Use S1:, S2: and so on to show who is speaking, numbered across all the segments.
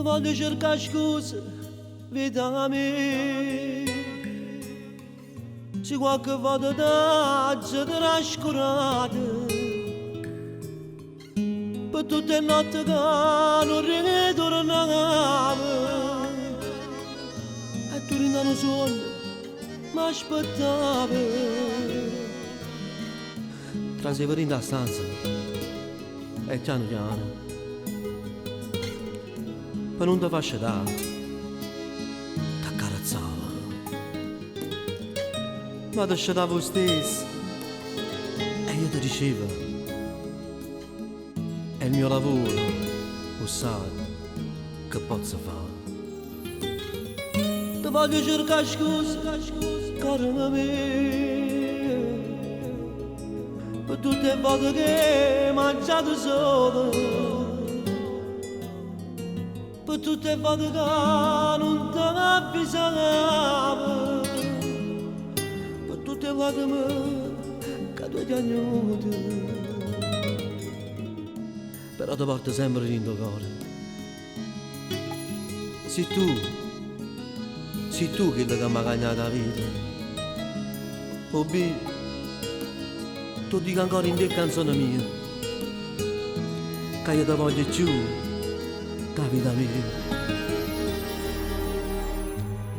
S1: voglio cercare scuse, vita mia. Se qualche volta t'hai trascurato, per tutte le notti che non ritornavo, e tu in un sogno mi aspettavi. Transiva in da stanza e piano piano, per non ti faccia dare, ti accarezzava, ma ti scettavo stesso e io ti dicevo, è il mio lavoro, lo sai che posso fare. Ti voglio cercare scusa, cara mia, per tutte le volte che hai mangiato solo, per tutte le volte che non ti avvisavo, per tutte le volte che tu ti agnuti. Però ti porto sempre in tuo cuore. Sei tu che mi ha cagnato la vita. Obi, tu dico ancora in te canzone mia, che io ti voglio più, che la vita mia.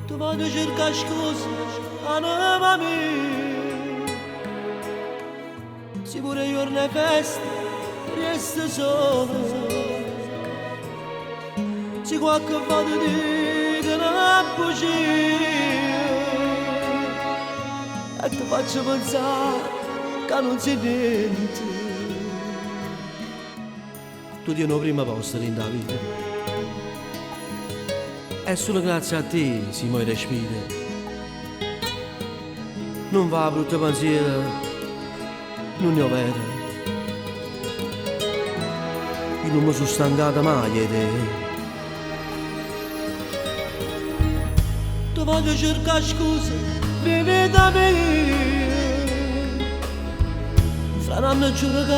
S1: Ti voglio cercare scuse, anima mia, se pure io ne feste, resta solo. Se qualche volta dico una bugia e ti faccio pensare che non sei niente, tu tieni la prima posta in la vita, è solo grazie a te si muore respira. Non va a brutto pensiero, non ne ho vero, io non mi sono stancato mai di te. Tu voglio cercare scuse, vivi da me, fra un anno giuro che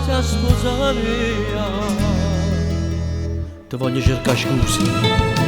S1: sei sposa mia. Tu voglio cercare scuse.